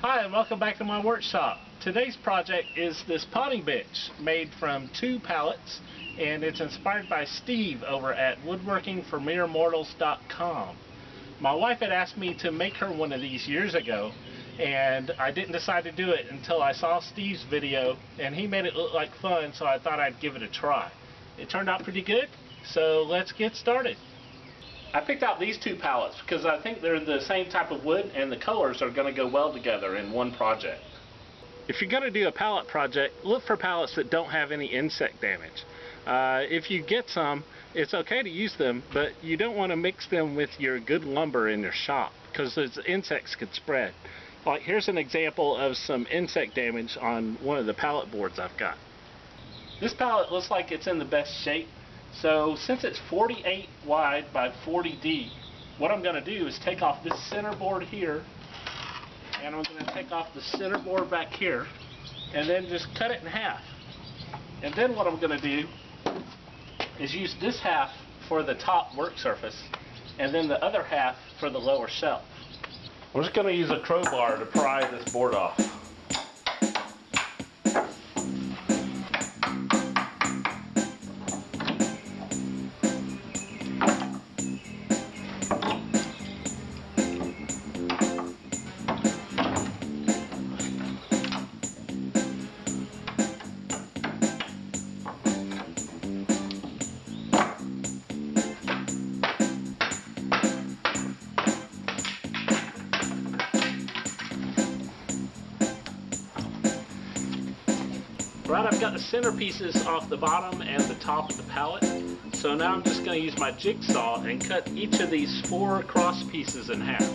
Hi, and welcome back to my workshop. Today's project is this potting bench made from 2 pallets, and it's inspired by Steve over at woodworkingformeremortals.com. My wife had asked me to make her one of these years ago, and I didn't decide to do it until I saw Steve's video, and he made it look like fun, so I thought I'd give it a try. It turned out pretty good, so let's get started. I picked out these 2 pallets because I think they're the same type of wood and the colors are going to go well together in one project. If you're going to do a pallet project, look for pallets that don't have any insect damage. If you get some, it's okay to use them, but you don't want to mix them with your good lumber in your shop because those insects could spread. Like here's an example of some insect damage on one of the pallet boards I've got. This pallet looks like it's in the best shape. So since it's 48 wide by 40 deep, what I'm going to do is take off this center board here, and I'm going to take off the center board back here, and then just cut it in half. And then what I'm going to do is use this half for the top work surface, and then the other half for the lower shelf. I'm just going to use a crowbar to pry this board off. Right, I've got the center pieces off the bottom and the top of the pallet. So now I'm just going to use my jigsaw and cut each of these 4 cross pieces in half.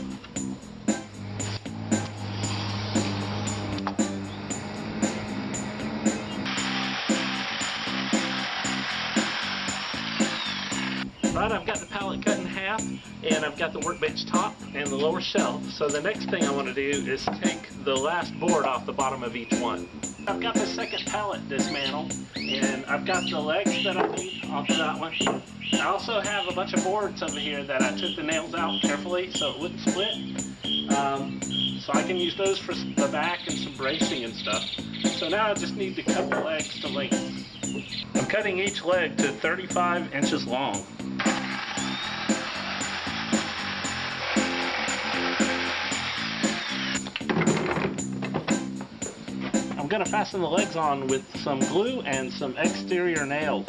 Right, I've got the pallet cut in half, and I've got the workbench top and the lower shelf. So the next thing I want to do is take the last board off the bottom of each one. I've got the second pallet dismantle, and I've got the legs that I need off of that one. I also have a bunch of boards over here that I took the nails out carefully so it wouldn't split. So I can use those for the back and some bracing and stuff. So now I just need to cut the legs to length. I'm cutting each leg to 35 inches long. I'm going to fasten the legs on with some glue and some exterior nails.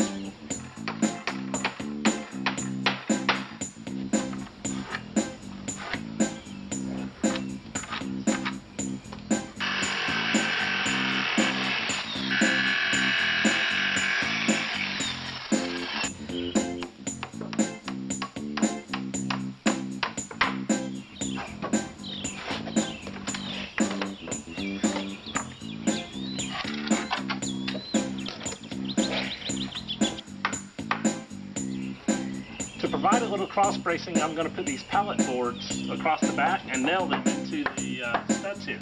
To provide a little cross bracing, I'm going to put these pallet boards across the back and nail them into the studs here.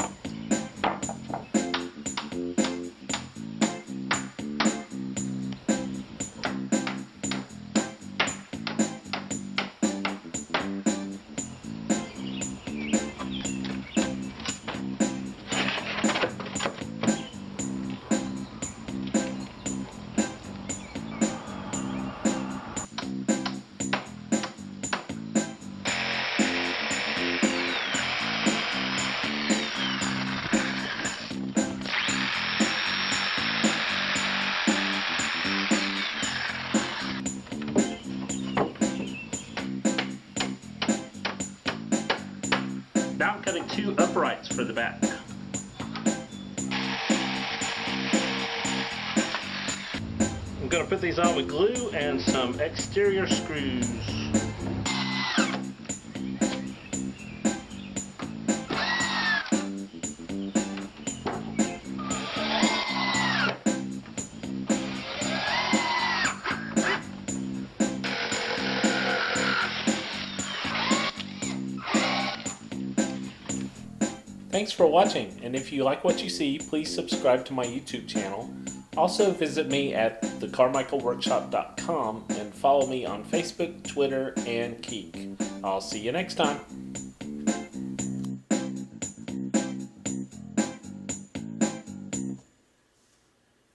Now I'm cutting 2 uprights for the back. I'm going to put these on with glue and some exterior screws. Thanks for watching, and if you like what you see, please subscribe to my YouTube channel. Also visit me at thecarmichaelworkshop.com and follow me on Facebook, Twitter, and Keek. I'll see you next time.